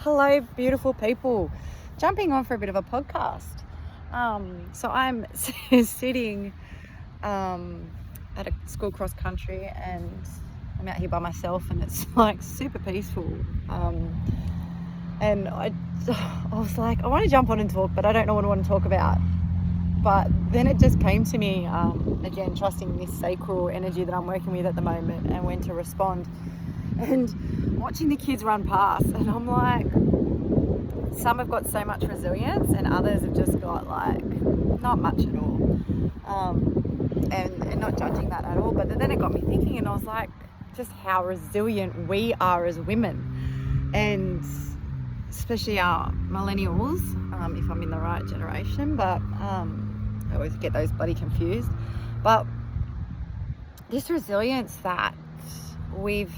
Hello, beautiful people. Jumping on for a bit of a podcast. So I'm sitting at a school cross country, and I'm out here by myself, and it's like super peaceful. And I was like, I want to jump on and talk, but I don't know what I want to talk about. But then it just came to me, again, trusting this sacral energy that I'm working with at the moment and when to respond. And watching the kids run past, and I'm like, some have got so much resilience and others have just got like not much at all. And not judging that at all, but then it got me thinking, and I was like, just how resilient we are as women, and especially our millennials, if I'm in the right generation, but I always get those bloody confused. But this resilience that we've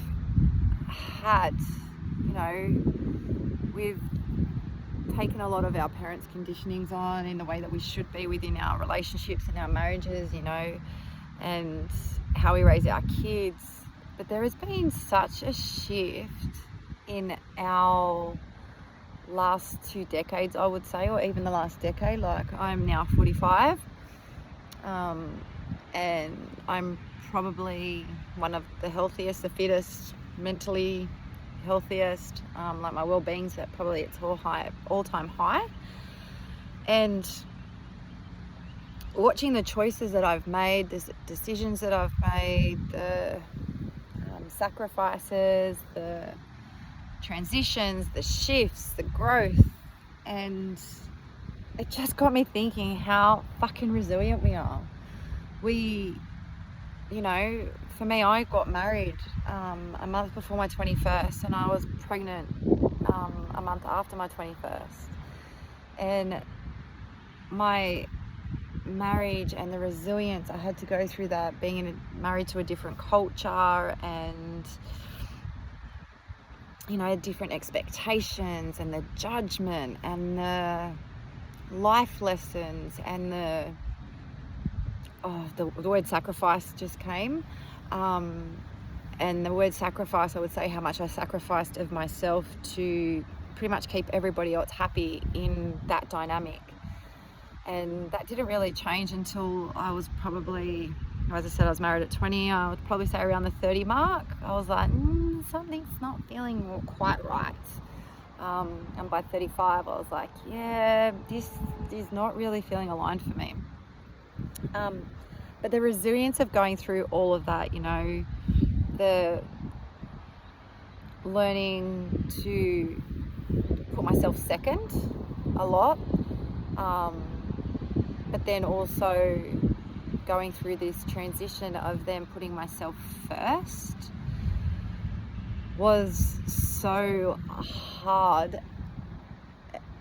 had, we've taken a lot of our parents' conditionings on in the way that we should be within our relationships and our marriages, and how we raise our kids. But there has been such a shift in our last 2 decades, I would say, or even the last decade. Like, I'm now 45, and I'm probably one of the healthiest, the fittest, mentally healthiest. Like, my well-being's at probably its all-time high. And watching the choices that I've made, the decisions that I've made, the sacrifices, the transitions, the shifts, the growth, and it just got me thinking how fucking resilient we are. For me, I got married a month before my 21st, and I was pregnant a month after my 21st. And my marriage and the resilience I had to go through, that being married to a different culture, and different expectations, and the judgment, and the life lessons, and the word sacrifice just came. And the word sacrifice, I would say how much I sacrificed of myself to pretty much keep everybody else happy in that dynamic. And that didn't really change until I was probably, as I said, I was married at 20. I would probably say around the 30 mark, I was like, something's not feeling quite right. And by 35, I was like, yeah, this is not really feeling aligned for me. But the resilience of going through all of that, the learning to put myself second a lot, but then also going through this transition of then putting myself first was so hard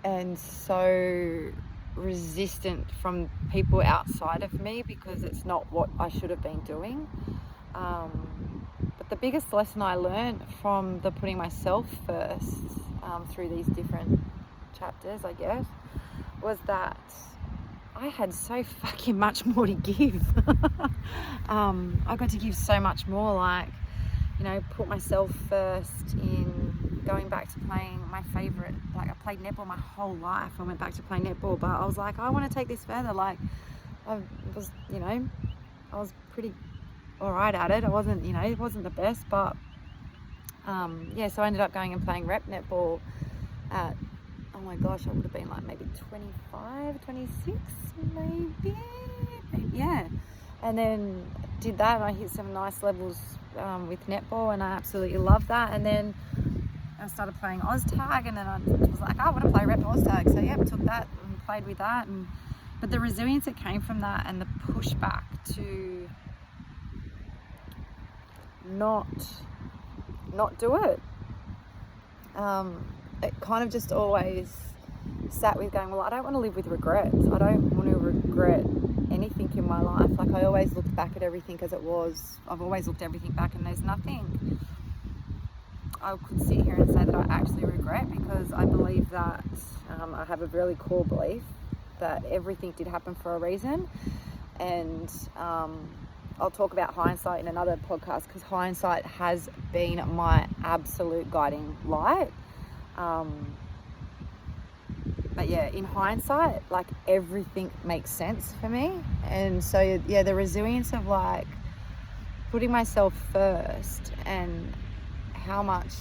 and so resistant from people outside of me, because it's not what I should have been doing. But the biggest lesson I learned from the putting myself first through these different chapters, I guess, was that I had so fucking much more to give. I got to give so much more, put myself first in going back to playing my favourite, I played netball my whole life. I went back to play netball, but I was like, I want to take this further. I was pretty alright at it. I wasn't, it wasn't the best, but so I ended up going and playing rep netball at, oh my gosh, I would have been like maybe 25, 26, maybe, yeah. And then did that, and I hit some nice levels with netball, and I absolutely loved that. And then I started playing OzTag, and then I was like, I want to play rep OzTag. So took that and played with that. But the resilience that came from that, and the pushback to not do it, it kind of just always sat with going, well, I don't want to live with regrets. I don't want to regret anything in my life. I always looked back at everything as it was. I've always looked everything back, and there's nothing I could sit here and say that I actually regret, because I believe that I have a really core belief that everything did happen for a reason. And I'll talk about hindsight in another podcast, because hindsight has been my absolute guiding light. But yeah, in hindsight, like everything makes sense for me. And so yeah, the resilience of like putting myself first and how much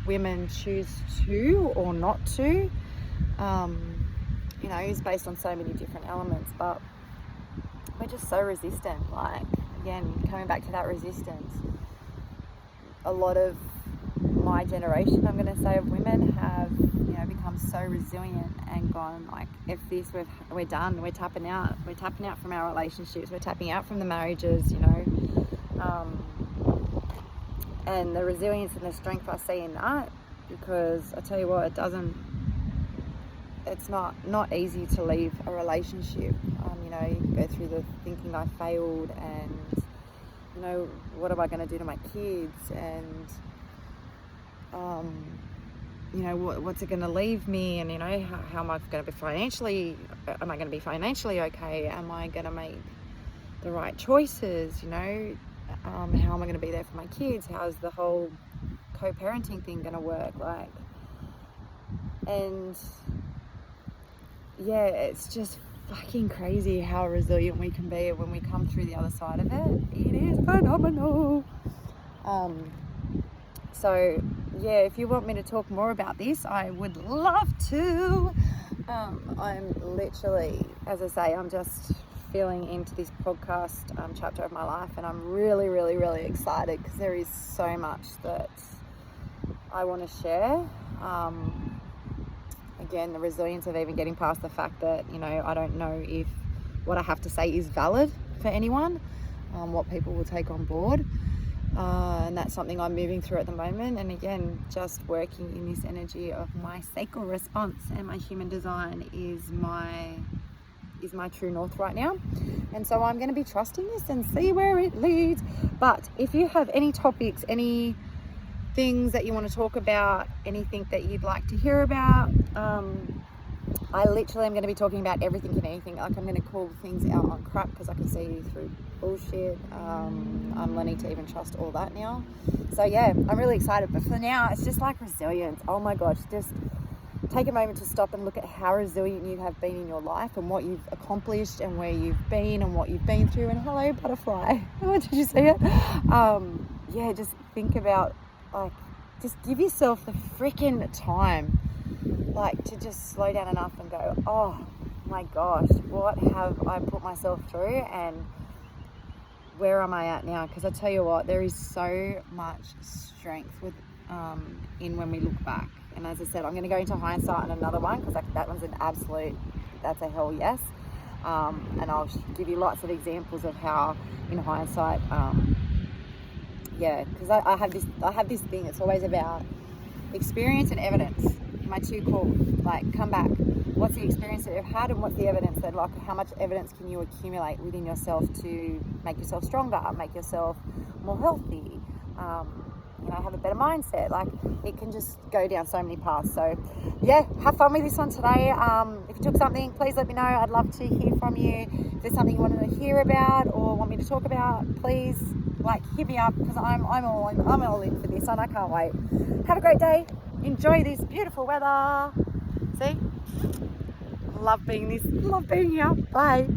women choose to or not to, is based on so many different elements. But we're just so resistant. Like, again, coming back to that resistance, a lot of my generation, I'm going to say, of women have, become so resilient and gone like, if this, we're done, we're tapping out from our relationships, we're tapping out from the marriages, and the resilience and the strength I see in that, because I tell you what, it's not easy to leave a relationship. You go through the thinking I failed, and what am I going to do to my kids, and what's it going to leave me, and how am I going to be financially? Am I going to be financially okay? Am I going to make the right choices? How am I going to be there for my kids? How's the whole co-parenting thing going to work? And yeah, it's just fucking crazy how resilient we can be when we come through the other side of it. It is phenomenal. So yeah, if you want me to talk more about this, I would love to. I'm literally, as I say, I'm just feeling into this podcast chapter of my life, and I'm really, really, really excited because there is so much that I want to share. Again, the resilience of even getting past the fact that, I don't know if what I have to say is valid for anyone, what people will take on board. And that's something I'm moving through at the moment. And again, just working in this energy of my sacral response and my human design is my true north right now. And so I'm going to be trusting this and see where it leads. But if you have any topics, any things that you want to talk about, anything that you'd like to hear about, I literally am going to be talking about everything and anything. Like, I'm going to call things out on crap because I can see through bullshit. I'm learning to even trust all that now. So yeah, I'm really excited. But for now, it's just like resilience. Oh my gosh, just take a moment to stop and look at how resilient you have been in your life and what you've accomplished and where you've been and what you've been through. And hello, butterfly. Oh, did you see it? Yeah, just think about, like, just give yourself the freaking time, like, to just slow down enough and go, oh my gosh, what have I put myself through and where am I at now? Because I tell you what, there is so much strength in when we look back. And as I said, I'm going to go into hindsight on another one because that one's that's a hell yes. And I'll give you lots of examples of how in hindsight, because I have this thing. It's always about experience and evidence. My two core, like, come back. What's the experience that you've had, and what's the evidence that, like, how much evidence can you accumulate within yourself to make yourself stronger, make yourself more healthy, have a better mindset. Like, it can just go down so many paths. So yeah, have fun with this one today. If you took something, please let me know. I'd love to hear from you. If there's something you wanted to hear about or want me to talk about, please, hit me up, because I'm all in for this and I can't wait. Have a great day. Enjoy this beautiful weather. See? Love being here. Bye.